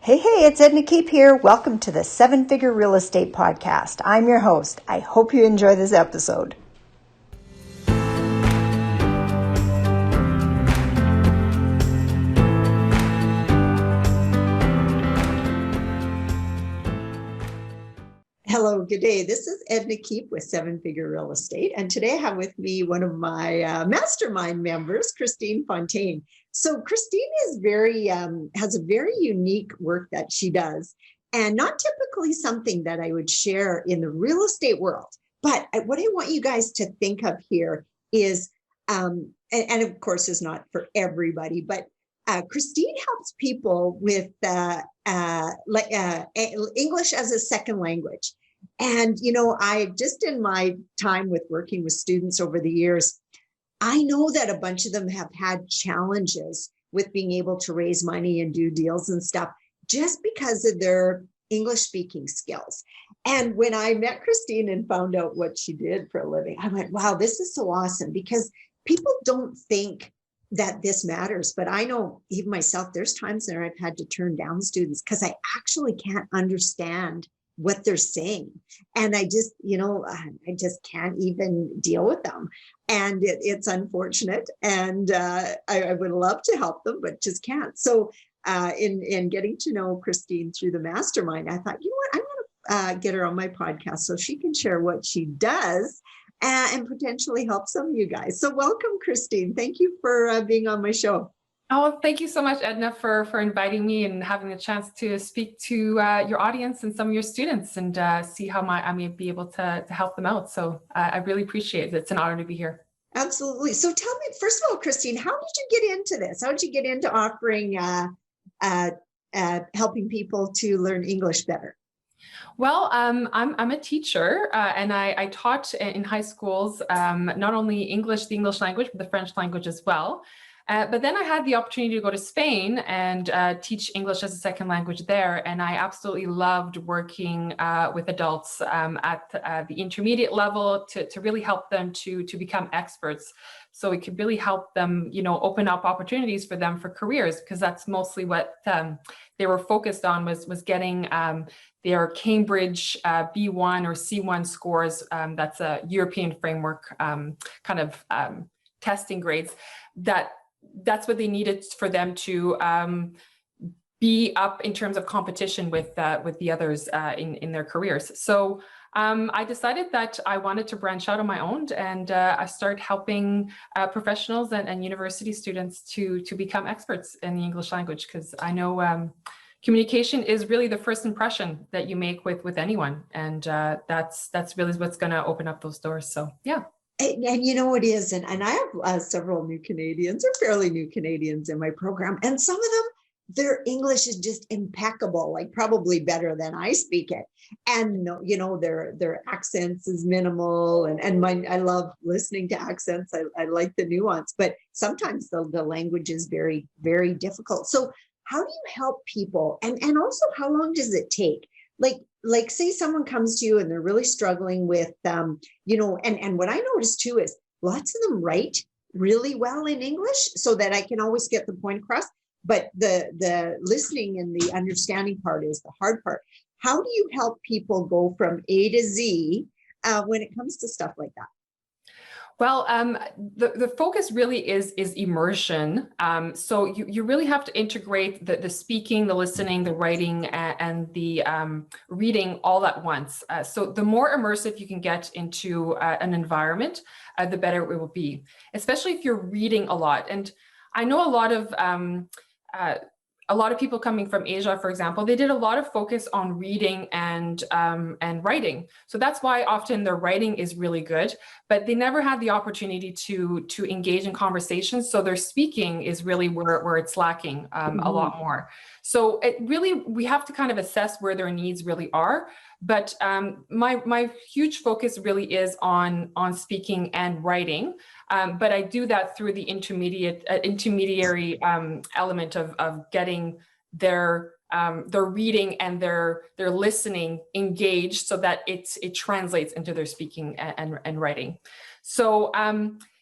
Hey, it's Edna Keep here. Welcome to the Seven Figure Real Estate Podcast. I'm your host. I hope you enjoy this episode. Hello, good day. This is Edna Keep with Seven Figure Real Estate. And today I have with me one of my mastermind members, Christine Fontaine. So Christine is has a very unique work that she does, and not typically something that I would share in the real estate world. But what I want you guys to think of here is, and of course is not for everybody, but Christine helps people with English as a second language. And, I just in my time with working with students over the years, I know that a bunch of them have had challenges with being able to raise money and do deals and stuff just because of their English speaking skills. And when I met Christine and found out what she did for a living, I went, wow, this is so awesome, because people don't think that this matters. But I know even myself, there's times there I've had to turn down students because I actually can't understand what they're saying. And I just, I just can't even deal with them. And it's unfortunate. And I would love to help them, but just can't. So in getting to know Christine through the mastermind, I thought, I'm going to get her on my podcast so she can share what she does and potentially help some of you guys. So welcome, Christine. Thank you for being on my show. Oh, thank you so much, Edna, for inviting me and having a chance to speak to your audience and some of your students and see how I may be able to help them out. So I really appreciate it. It's an honor to be here. Absolutely. So tell me, first of all, Christine, how did you get into this? How did you get into offering, helping people to learn English better? Well, I'm a teacher and I taught in high schools, not only English, the English language, but the French language as well. But then I had the opportunity to go to Spain and teach English as a second language there. And I absolutely loved working with adults at the intermediate level to really help them to become experts. So it could really help them, open up opportunities for them for careers, because that's mostly what they were focused on was getting their Cambridge B1 or C1 scores. That's a European framework kind of testing grades. That's what they needed for them to be up in terms of competition with the others in their careers. So I decided that I wanted to branch out on my own, and I started helping professionals and university students to become experts in the English language, because I know communication is really the first impression that you make with anyone, and that's really what's going to open up those doors. So yeah. And it is. And I have several new Canadians, or fairly new Canadians, in my program. And some of them, their English is just impeccable, like probably better than I speak it. And, their accents is minimal. And I love listening to accents. I like the nuance, but sometimes the language is very, very difficult. So how do you help people? And also, how long does it take? Like say someone comes to you and they're really struggling with, and what I noticed too is lots of them write really well in English so that I can always get the point across. But the listening and the understanding part is the hard part. How do you help people go from A to Z when it comes to stuff like that? Well, the focus really is immersion. So you really have to integrate the speaking, the listening, the writing, and the reading all at once. So the more immersive you can get into an environment, the better it will be, especially if you're reading a lot. And I know a lot of people coming from Asia, for example, they did a lot of focus on reading and writing. So that's why often their writing is really good, but they never had the opportunity to engage in conversations. So their speaking is really where it's lacking a lot more. So we have to kind of assess where their needs really are. But my huge focus really is on speaking and writing. But I do that through the intermediary element of getting their reading and their listening engaged so that it translates into their speaking and writing. So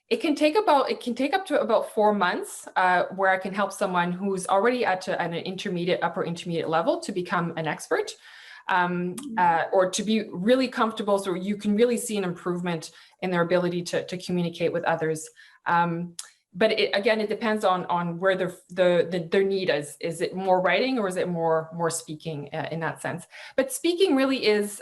It can take up to about 4 months, where I can help someone who's already at an intermediate, upper intermediate level to become an expert, or to be really comfortable, so you can really see an improvement in their ability to communicate with others. But again, it depends on where their need is. Is it more writing, or is it more speaking, in that sense? But speaking really is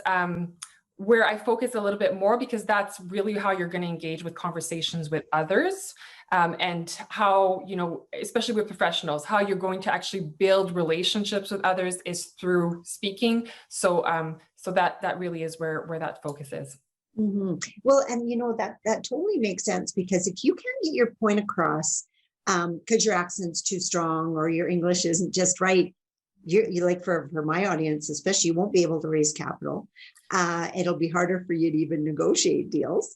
where I focus a little bit more, because that's really how you're going to engage with conversations with others, and how, especially with professionals, how you're going to actually build relationships with others is through speaking. So that really is where that focus is. Mm-hmm. Well, and that totally makes sense, because if you can't get your point across, because your accent's too strong or your English isn't just right, you like, for my audience especially, you won't be able to raise capital. It'll be harder for you to even negotiate deals,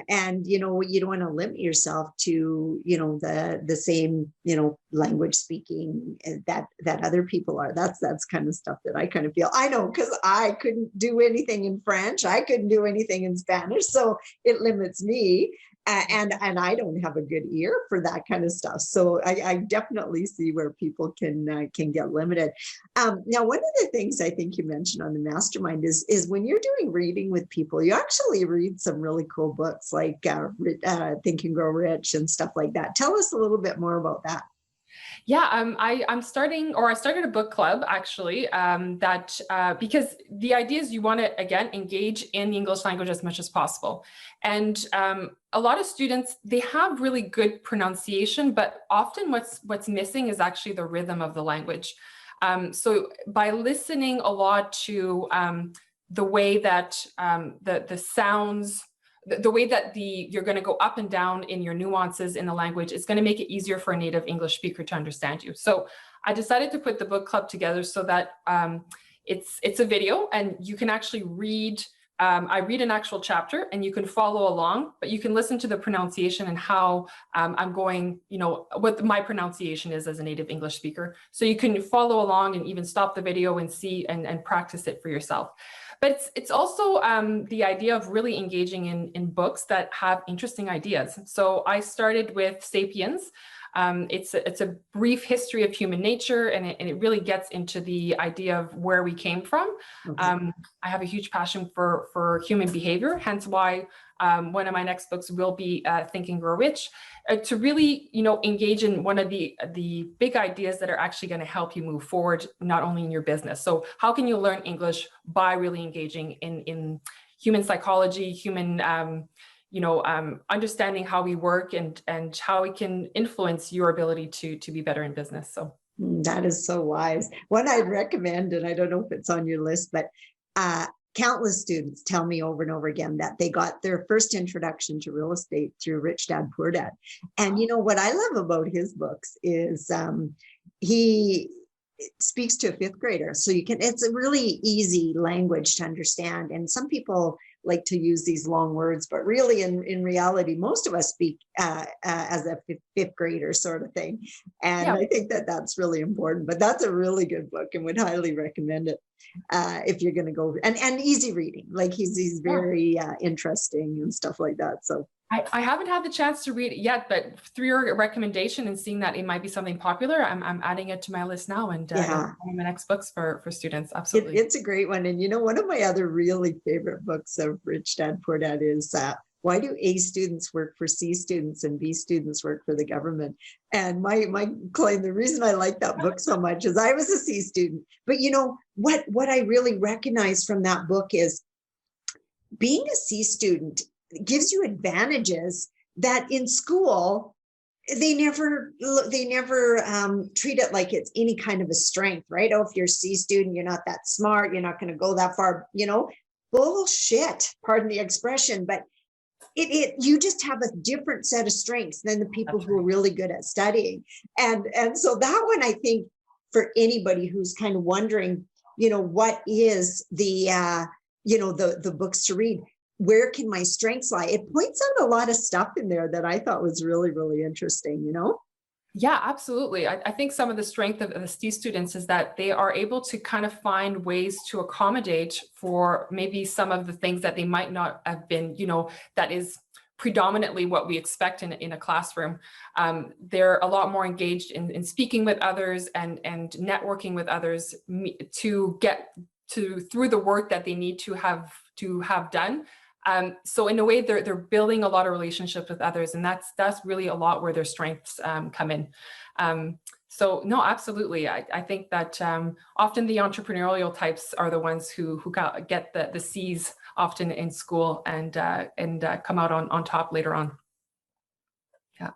and you don't want to limit yourself to the same language speaking that other people are. That's kind of stuff that I kind of feel. I know, because I couldn't do anything in French, I couldn't do anything in Spanish, so it limits me. And I don't have a good ear for that kind of stuff. So I definitely see where people can get limited. Now, one of the things I think you mentioned on the mastermind is when you're doing reading with people, you actually read some really cool books like Think and Grow Rich and stuff like that. Tell us a little bit more about that. Yeah, I started a book club, actually, because the idea is you want to, again, engage in the English language as much as possible. And a lot of students, they have really good pronunciation, but often what's missing is actually the rhythm of the language. So by listening a lot to the way that the sounds, the way that you're going to go up and down in your nuances in the language, is going to make it easier for a native English speaker to understand you. So I decided to put the book club together so that it's a video, and you can actually read. I read an actual chapter, and you can follow along, but you can listen to the pronunciation and how I'm going, what my pronunciation is as a native English speaker. So you can follow along and even stop the video and see and practice it for yourself. But it's also the idea of really engaging in books that have interesting ideas. So I started with Sapiens. It's a brief history of human nature, and it really gets into the idea of where we came from. Okay. I have a huge passion for human behavior, hence why one of my next books will be Think and Grow Rich, to really engage in one of the big ideas that are actually going to help you move forward, not only in your business. So how can you learn English by really engaging in human psychology, human understanding how we work and how it can influence your ability to be better in business. So that is so wise. One I'd recommend, and I don't know if it's on your list, but countless students tell me over and over again that they got their first introduction to real estate through Rich Dad Poor Dad. And what I love about his books is he speaks to a fifth grader. So it's a really easy language to understand. And some people like to use these long words, but really in reality, most of us speak as a fifth grader sort of thing. And yeah. I think that's really important, but that's a really good book and would highly recommend it if you're going to go, and easy reading. Like he's very interesting and stuff like that. So I haven't had the chance to read it yet, but through your recommendation and seeing that it might be something popular, I'm adding it to my list now, and one of my next books for students. Absolutely. It's a great one. And one of my other really favorite books of Rich Dad Poor Dad is Why Do A Students Work for C Students and B Students Work for the Government? And my claim, the reason I like that book so much is I was a C student, but what I really recognize from that book is being a C student gives you advantages that in school they never treat it like it's any kind of a strength, right? Oh, if you're a C student, you're not that smart, you're not going to go that far, bullshit, pardon the expression, but you just have a different set of strengths than the people who are really good at studying. And so that one, I think, for anybody who's kind of wondering, what is the books to read, where can my strengths lie? It points out a lot of stuff in there that I thought was really, really interesting, Yeah, absolutely. I think some of the strength of the C students is that they are able to kind of find ways to accommodate for maybe some of the things that they might not have been, that is predominantly what we expect in a classroom. They're a lot more engaged in speaking with others and networking with others to get to through the work that they need to have done. So in a way, they're building a lot of relationships with others, and that's really a lot where their strengths come in. So no, absolutely. I think that often the entrepreneurial types are the ones who get the C's often in school and come out on top later on. Yeah.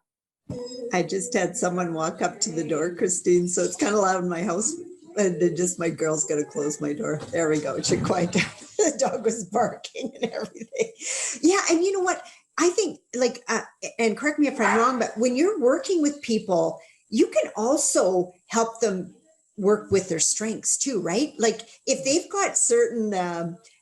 I just had someone walk up to the door, Christine, so it's kind of loud in my house. And then just my girl's going to close my door. There we go. It should quiet down. The dog was barking and everything. Yeah. And you know what? I think like, and correct me if I'm wrong, but when you're working with people, you can also help them work with their strengths too, right? Like if they've got certain,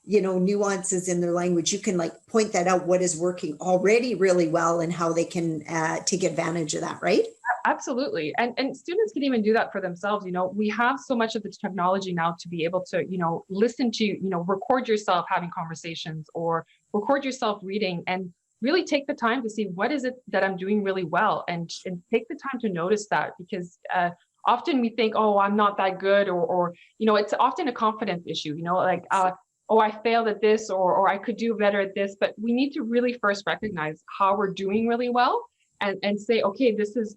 nuances in their language, you can like point that out, what is working already really well and how they can take advantage of that, right? Absolutely. And students can even do that for themselves. We have so much of the technology now to be able to, listen to, record yourself having conversations or record yourself reading and really take the time to see what is it that I'm doing really well and take the time to notice that, because often we think, oh, I'm not that good, or it's often a confidence issue, like, oh, I failed at this, or I could do better at this. But we need to really first recognize how we're doing really well and say, okay,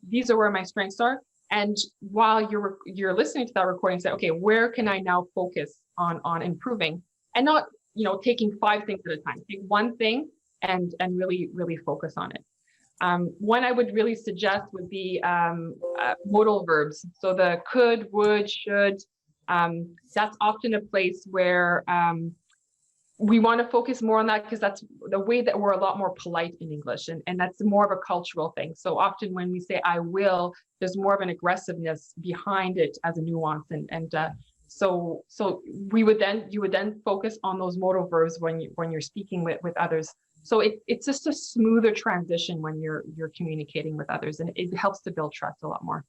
these are where my strengths are. And while you're listening to that recording, say, okay, where can I now focus on improving, and not, taking 5 things at a time. Take one thing and really, really focus on it. One I would really suggest would be modal verbs. So the could, would, should, that's often a place where we want to focus more on that, because that's the way that we're a lot more polite in English, and that's more of a cultural thing. So often when we say I will, there's more of an aggressiveness behind it as a nuance, so you would then focus on those modal verbs when you're speaking with others. So it's just a smoother transition when you're communicating with others, and it helps to build trust a lot more.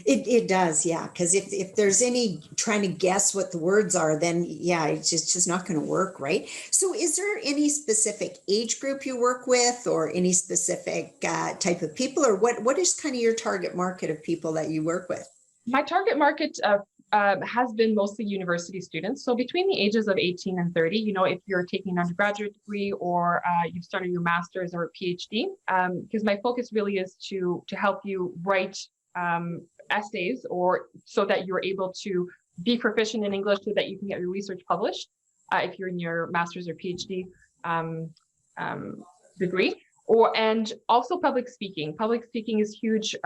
It does, yeah. Because if there's any trying to guess what the words are, then yeah, it's just not going to work, right? So is there any specific age group you work with, or any specific type of people, or what is kind of your target market of people that you work with? My target market has been mostly university students. So between the ages of 18 and 30, if you're taking an undergraduate degree or you've started your master's or a PhD, because my focus really is to help you write essays, or so that you're able to be proficient in English so that you can get your research published if you're in your master's or PhD degree, and also public speaking. Public speaking is huge,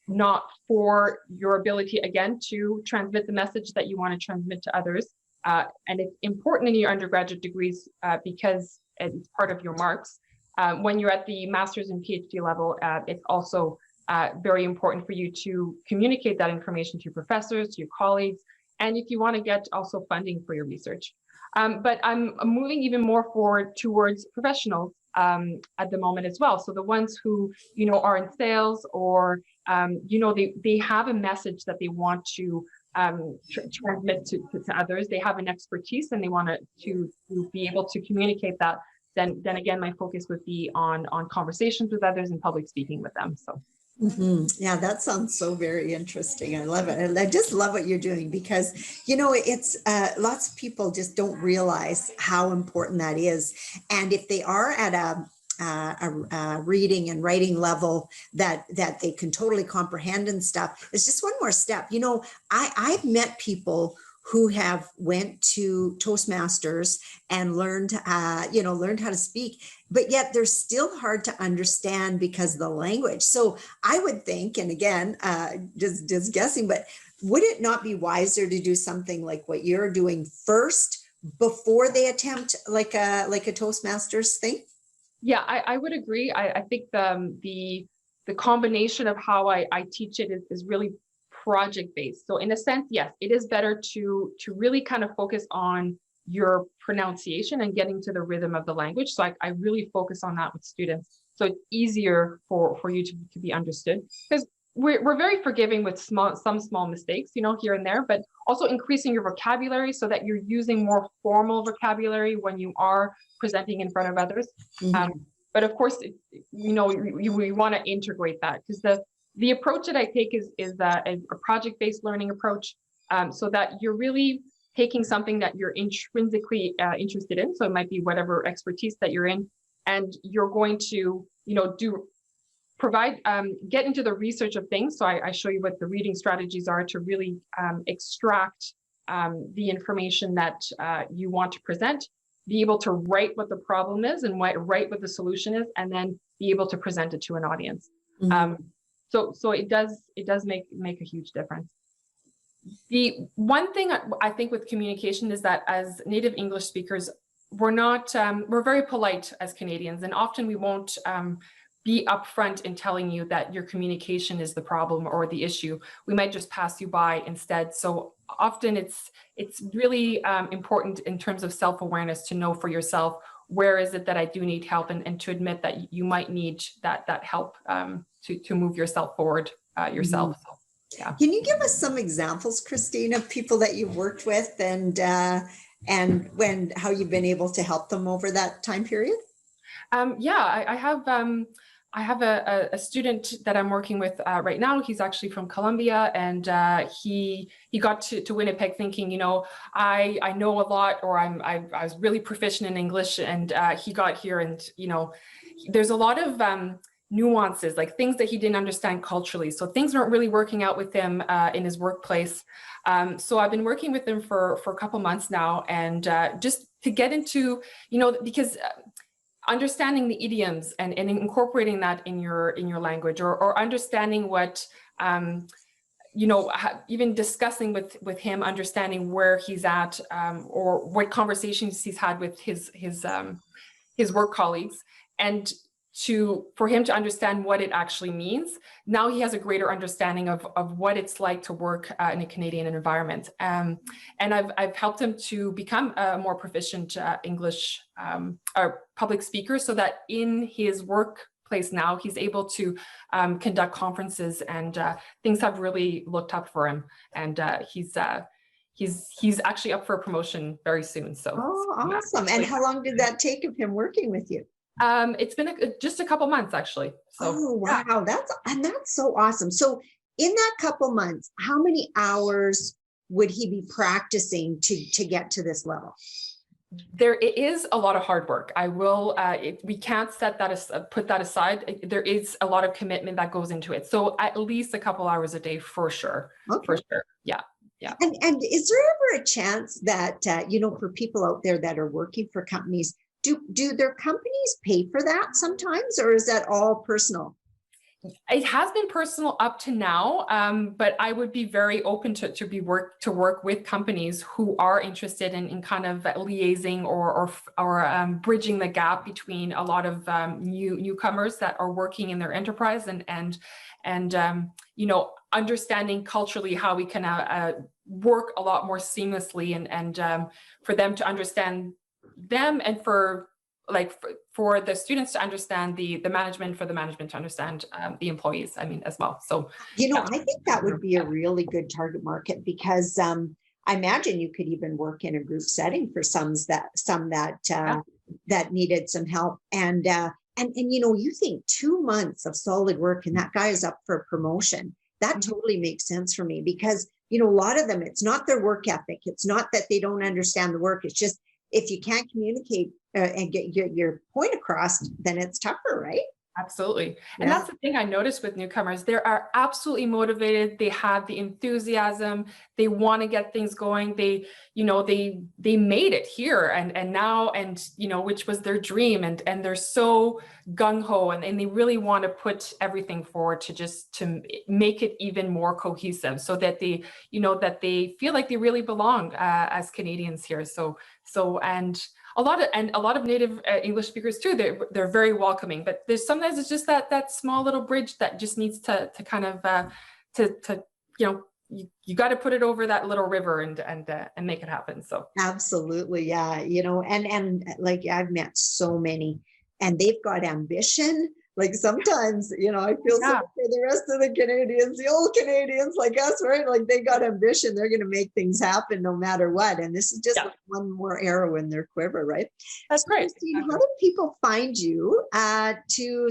not for your ability, again, to transmit the message that you want to transmit to others. And it's important in your undergraduate degrees because it's part of your marks. When you're at the master's and PhD level, it's also very important for you to communicate that information to your professors, to your colleagues, and if you want to get also funding for your research. But I'm moving even more forward towards professionals at the moment as well. So the ones who, are in sales, or, they have a message that they want to transmit to others. They have an expertise and they want to be able to communicate that. Then again, my focus would be on conversations with others and public speaking with them. So. Mm-hmm. Yeah, that sounds so very interesting. I love it. And I just love what you're doing, because, it's lots of people just don't realize how important that is. And if they are at a reading and writing level that they can totally comprehend and stuff, it's just one more step. I've met people who have went to Toastmasters and learned how to speak, but yet they're still hard to understand because of the language. So I would think, and again, just guessing, but would it not be wiser to do something like what you're doing first before they attempt like a Toastmasters thing? Yeah, I would agree. I think the combination of how I teach it is really project-based. So in a sense, yes, it is better to really kind of focus on your pronunciation and getting to the rhythm of the language. So I really focus on that with students. So it's easier for you to be understood, because we're very forgiving with some small mistakes, here and there, but also increasing your vocabulary so that you're using more formal vocabulary when you are presenting in front of others. Mm-hmm. But of course, we want to integrate that, because the approach that I take is a project-based learning approach, so that you're really taking something that you're intrinsically interested in. So it might be whatever expertise that you're in, and you're going to, get into the research of things. So I show you what the reading strategies are to really extract the information that you want to present, be able to write what the problem is and write what the solution is, and then be able to present it to an audience. So it does make a huge difference. The one thing I think with communication is that as native English speakers, we're very polite as Canadians, and often we won't be upfront in telling you that your communication is the problem or the issue. We might just pass you by instead. So often it's really important in terms of self-awareness to know for yourself, where is it that I do need help, and to admit that you might need that help to move yourself forward yourself. So, yeah. Can you give us some examples, Christine, of people that you've worked with and how you've been able to help them over that time period? I have a student that I'm working with right now. He's actually from Colombia, and he got to Winnipeg thinking, I know a lot, or I was really proficient in English, and he got here, and there's a lot of nuances, like things that he didn't understand culturally. So things weren't really working out with him in his workplace. So I've been working with him for a couple months now, and just to get into, because understanding the idioms and incorporating that in your language, or understanding what, even discussing with him, understanding where he's at, or what conversations he's had with his work colleagues, and for him to understand what it actually means. Now he has a greater understanding of what it's like to work in a Canadian environment. And I've helped him to become a more proficient English or public speaker, so that in his workplace now, he's able to conduct conferences, and things have really looked up for him. And he's actually up for a promotion very soon. So, awesome. And how long did that take of him working with you? It's been just a couple months, actually. So, wow, yeah. That's so awesome. So in that couple months, how many hours would he be practicing to get to this level? It is a lot of hard work. I will, we can't put that aside. There is a lot of commitment that goes into it. So at least a couple hours a day for sure. Okay. For sure. Yeah. Yeah. And is there ever a chance that, for people out there that are working for companies, do their companies pay for that sometimes, or is that all personal? It has been personal up to now, but I would be very open to work with companies who are interested in kind of liaising or bridging the gap between a lot of newcomers that are working in their enterprise, and understanding culturally how we can work a lot more seamlessly, and for them to understand them, and for the students to understand the management, for the management to understand the employees, as well. So, I think that would be a really good target market, because I imagine you could even work in a group setting for some that needed some help. And you think 2 months of solid work and that guy is up for a promotion. That totally makes sense for me, because, a lot of them, it's not their work ethic. It's not that they don't understand the work. It's just, if you can't communicate and get your point across, then it's tougher, right? Absolutely. And that's the thing I noticed with newcomers. They are absolutely motivated. They have the enthusiasm. They want to get things going. They made it here and now, which was their dream. And they're so gung-ho, and they really want to put everything forward to make it even more cohesive, so that they, that they feel like they really belong as Canadians here. And a lot of native English speakers too, they're very welcoming, but sometimes it's just that small little bridge that just needs to kind of you got to put it over that little river and make it happen. So absolutely, yeah, and like I've met so many, and they've got ambition, Like sometimes, I feel Yeah. sorry for the rest of the Canadians, the old Canadians like us, right? Like they got ambition. They're going to make things happen no matter what. And this is just Yeah. like one more arrow in their quiver, right? That's So, great. Christine, Exactly. how do people find you to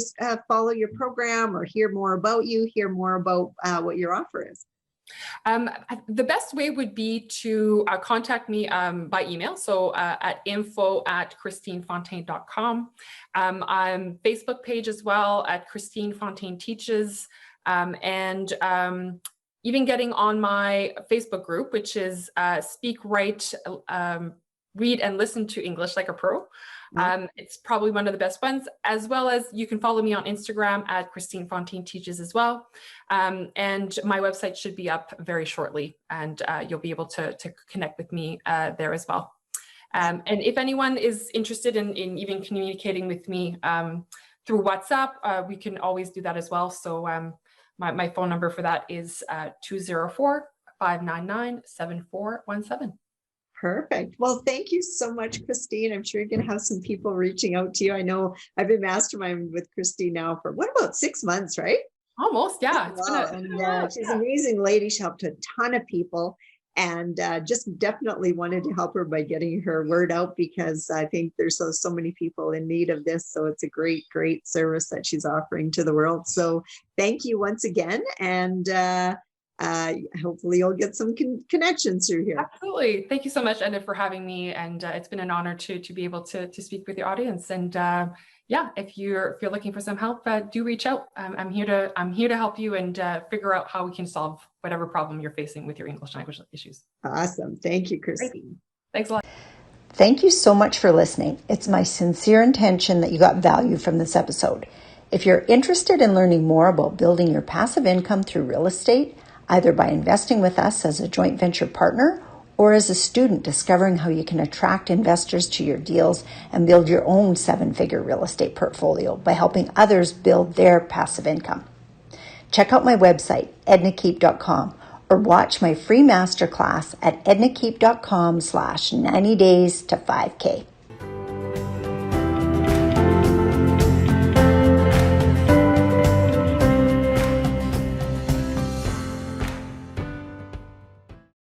follow your program or hear more about you, hear more about what your offer is? The best way would be to contact me by email. So at info@christinefontaine.com. I'm Facebook page as well at Christine Fontaine Teaches. And even getting on my Facebook group, which is Speak, Write, Read and Listen to English Like a Pro. It's probably one of the best ones, as well as you can follow me on Instagram at Christine Fontaine Teaches as well. And my website should be up very shortly, and you'll be able to connect with me there as well. And if anyone is interested in even communicating with me through WhatsApp, we can always do that as well. So my phone number for that is 204-599-7417. Perfect. Well, thank you so much, Christine. I'm sure you're going to have some people reaching out to you. I know I've been masterminding with Christine now for what, about 6 months, right? Almost, yeah. She's an amazing lady. She helped a ton of people, and just definitely wanted to help her by getting her word out, because I think there's so many people in need of this. So it's a great service that she's offering to the world. So thank you once again, and hopefully you'll get some connections through here. Absolutely. Thank you so much, Edna, for having me. And it's been an honor to be able to speak with the audience. And yeah, if you're looking for some help, do reach out. I'm here to help you and figure out how we can solve whatever problem you're facing with your English language issues. Awesome. Thank you, Christine. Thanks a lot. Thank you so much for listening. It's my sincere intention that you got value from this episode. If you're interested in learning more about building your passive income through real estate, either by investing with us as a joint venture partner or as a student discovering how you can attract investors to your deals and build your own 7-figure real estate portfolio by helping others build their passive income, check out my website, ednakeep.com, or watch my free masterclass at ednakeep.com/90days to 5K.